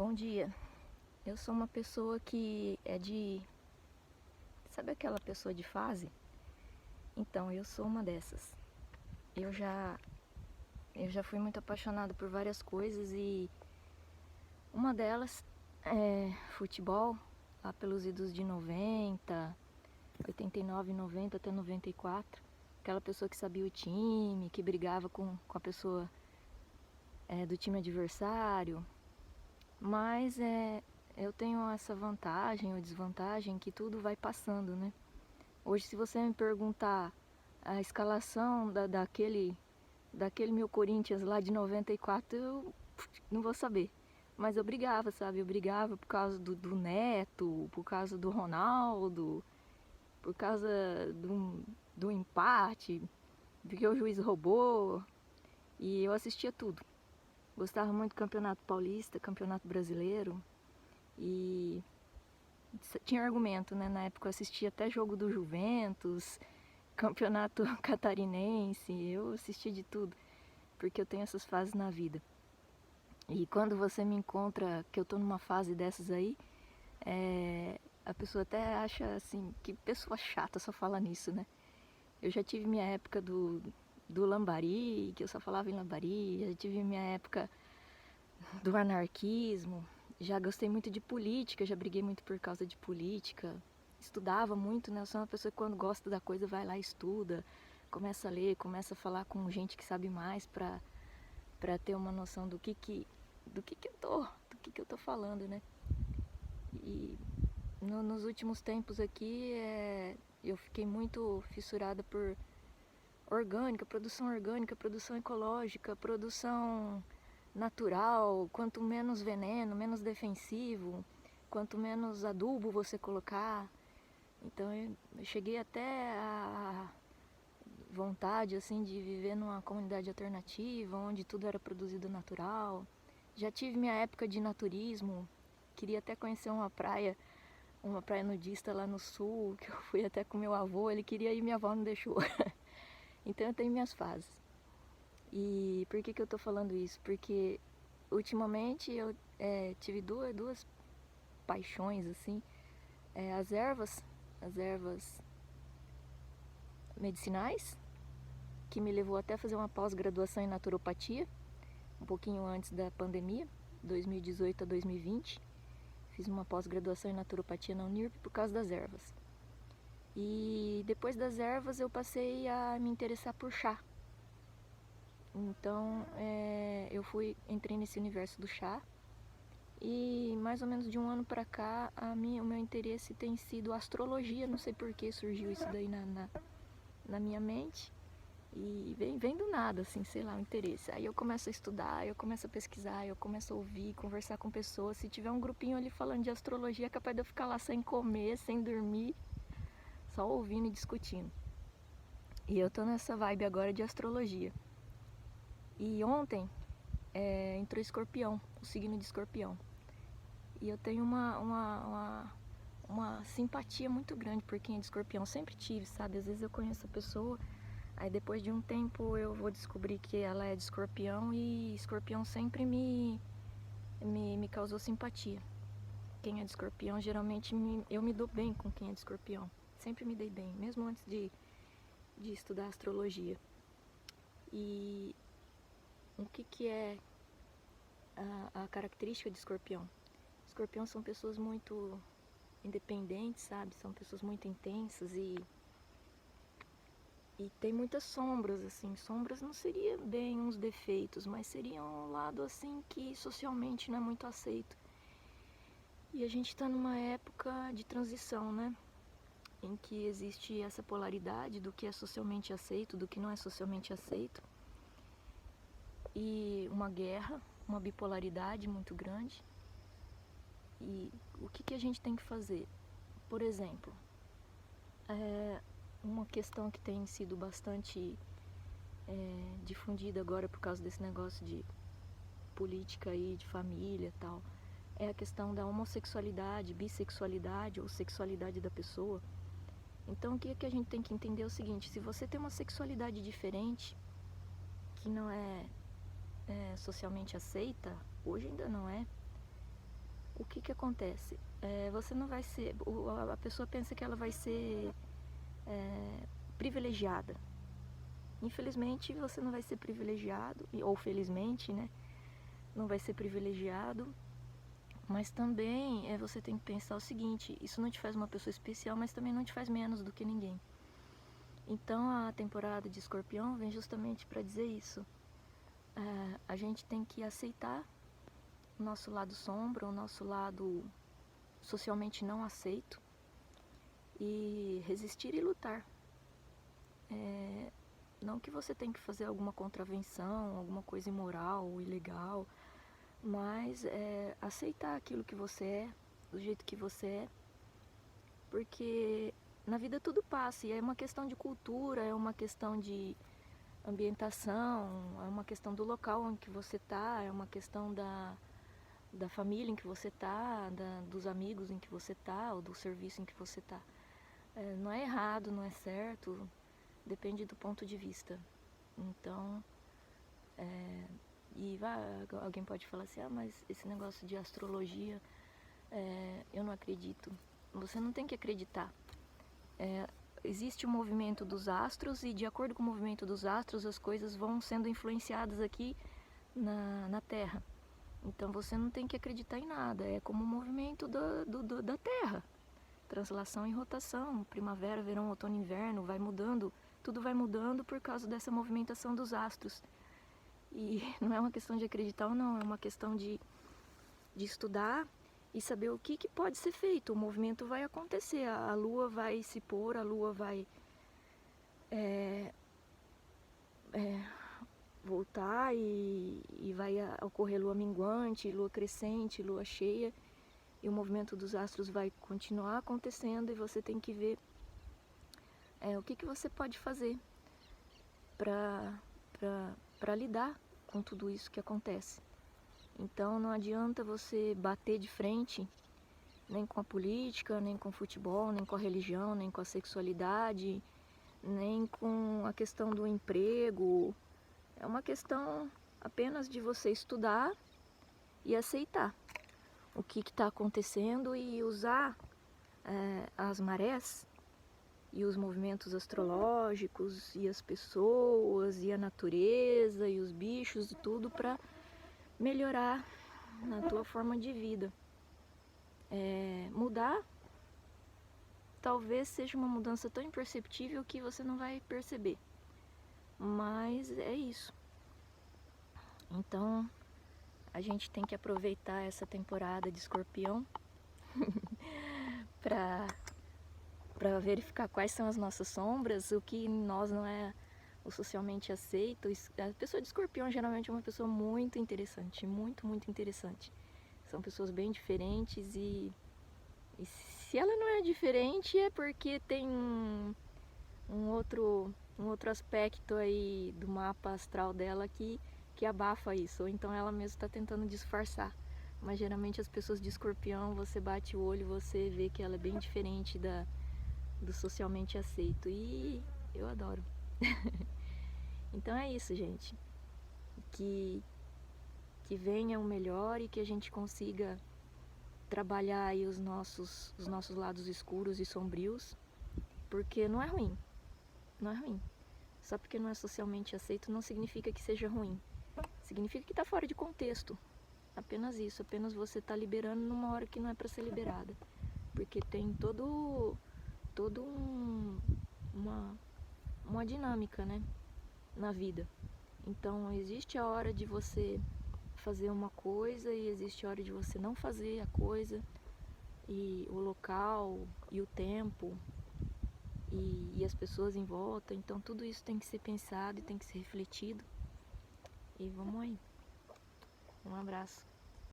Bom dia. Eu sou uma pessoa que é de... Sabe aquela pessoa de fase? Então, eu sou uma dessas. Eu já, eu já fui muito apaixonada por várias coisas e uma delas é futebol, lá pelos idos de 90, 89, 90 até 94. Aquela pessoa que sabia o time, que brigava com a pessoa do time adversário. Mas eu tenho essa vantagem ou desvantagem que tudo vai passando, né? Hoje, se você me perguntar a escalação daquele meu Corinthians lá de 94, eu não vou saber. Mas eu brigava, sabe? Eu brigava por causa do Neto, por causa do Ronaldo, por causa do empate, porque o juiz roubou. E eu assistia tudo. Gostava muito do Campeonato Paulista, Campeonato Brasileiro. E tinha argumento, né? Na época eu assistia até jogo do Juventus, campeonato catarinense, eu assistia de tudo, porque eu tenho essas fases na vida. E quando você me encontra que eu tô numa fase dessas aí, a pessoa até acha assim, que pessoa chata só fala nisso, né? Eu já tive minha época do lambari, que eu só falava em lambari, já tive minha época do anarquismo, já gostei muito de política, já briguei muito por causa de política, estudava muito, né? Eu sou uma pessoa que quando gosta da coisa vai lá e estuda, começa a ler, começa a falar com gente que sabe mais pra ter uma noção do que eu tô falando, né? E nos últimos tempos aqui eu fiquei muito fissurada por orgânica, produção ecológica, produção natural, quanto menos veneno, menos defensivo, quanto menos adubo você colocar. Então eu cheguei até a vontade assim de viver numa comunidade alternativa, onde tudo era produzido natural. Já tive minha época de naturismo, queria até conhecer uma praia nudista lá no sul, que eu fui até com meu avô, ele queria ir, minha avó não deixou. Então eu tenho minhas fases. E por que eu tô falando isso? Porque ultimamente eu tive duas paixões, assim. As ervas medicinais, que me levou até a fazer uma pós-graduação em naturopatia, um pouquinho antes da pandemia, 2018 a 2020. Fiz uma pós-graduação em naturopatia na Unirp por causa das ervas. E depois das ervas eu passei a me interessar por chá. Então entrei nesse universo do chá e mais ou menos de um ano pra cá o meu interesse tem sido astrologia. Não sei por que surgiu isso daí na minha mente e vem do nada, assim, sei lá, o interesse. Aí eu começo a estudar, eu começo a pesquisar, eu começo a ouvir, conversar com pessoas. Se tiver um grupinho ali falando de astrologia, é capaz de eu ficar lá sem comer, sem dormir, só ouvindo e discutindo. E eu tô nessa vibe agora de astrologia. E ontem entrou Escorpião, o signo de Escorpião. E eu tenho uma simpatia muito grande por quem é de Escorpião. Sempre tive, sabe? Às vezes eu conheço a pessoa, aí depois de um tempo eu vou descobrir que ela é de Escorpião e Escorpião sempre me causou simpatia. Quem é de Escorpião, geralmente eu me dou bem com quem é de Escorpião. Sempre me dei bem, mesmo antes de estudar astrologia. E o que é a característica de Escorpião? Escorpião são pessoas muito independentes, sabe? São pessoas muito intensas e tem muitas sombras, assim. Sombras não seria bem uns defeitos, mas seria um lado, assim, que socialmente não é muito aceito. E a gente tá numa época de transição, né? Em que existe essa polaridade do que é socialmente aceito, do que não é socialmente aceito. E uma guerra, uma bipolaridade muito grande. E o que a gente tem que fazer? Por exemplo, uma questão que tem sido bastante difundida agora por causa desse negócio de política aí, de família e tal, é a questão da homossexualidade, bissexualidade ou sexualidade da pessoa. Então o que a gente tem que entender é o seguinte: se você tem uma sexualidade diferente, que não é socialmente aceita, hoje ainda não é, o que que acontece? Você não vai ser, a pessoa pensa que ela vai ser privilegiada. Infelizmente você não vai ser privilegiado, ou felizmente, né? Não vai ser privilegiado, mas também você tem que pensar o seguinte: isso não te faz uma pessoa especial, mas também não te faz menos do que ninguém. Então a temporada de Escorpião vem justamente para dizer isso. A gente tem que aceitar o nosso lado sombra, o nosso lado socialmente não aceito, e resistir e lutar. Não que você tenha que fazer alguma contravenção, alguma coisa imoral ou ilegal, mas aceitar aquilo que você é, do jeito que você é, porque na vida tudo passa, e é uma questão de cultura, é uma questão de ambientação, é uma questão do local em que você está, é uma questão da família em que você está, dos amigos em que você está, ou do serviço em que você está. Não é errado, não é certo, depende do ponto de vista. Então, alguém pode falar assim: mas esse negócio de astrologia, eu não acredito. Você não tem que acreditar. Existe o movimento dos astros, e de acordo com o movimento dos astros, as coisas vão sendo influenciadas aqui na Terra. Então você não tem que acreditar em nada, é como o movimento da Terra. Translação e rotação, primavera, verão, outono, inverno, vai mudando, tudo vai mudando por causa dessa movimentação dos astros. E não é uma questão de acreditar ou não, é uma questão de estudar e saber o que pode ser feito. O movimento vai acontecer, a lua vai se pôr, a lua vai voltar, e vai ocorrer lua minguante, lua crescente, lua cheia, e o movimento dos astros vai continuar acontecendo, e você tem que ver o que você pode fazer para lidar com tudo isso que acontece. Então não adianta você bater de frente nem com a política, nem com o futebol, nem com a religião, nem com a sexualidade, nem com a questão do emprego. É uma questão apenas de você estudar e aceitar o que está acontecendo, e usar as marés e os movimentos astrológicos e as pessoas e a natureza e os bichos e tudo para melhorar na tua forma de vida. Mudar talvez seja uma mudança tão imperceptível que você não vai perceber, mas é isso. Então a gente tem que aproveitar essa temporada de Escorpião para verificar quais são as nossas sombras, o que em nós não é o socialmente aceito. A pessoa de Escorpião geralmente é uma pessoa muito interessante, muito, muito interessante. São pessoas bem diferentes, e se ela não é diferente é porque tem um outro aspecto aí do mapa astral dela que abafa isso, ou então ela mesma está tentando disfarçar. Mas geralmente as pessoas de Escorpião, você bate o olho, você vê que ela é bem diferente do socialmente aceito, e eu adoro. Então é isso, gente. Que venha o melhor, e que a gente consiga trabalhar aí os nossos lados escuros e sombrios, porque não é ruim, não é ruim. Só porque não é socialmente aceito não significa que seja ruim. Significa que está fora de contexto. Apenas isso, apenas você está liberando numa hora que não é para ser liberada. Porque tem uma dinâmica, né, na vida. Então existe a hora de você fazer uma coisa, e existe a hora de você não fazer a coisa, e o local e o tempo e as pessoas em volta. Então tudo isso tem que ser pensado e tem que ser refletido. E vamos aí. Um abraço.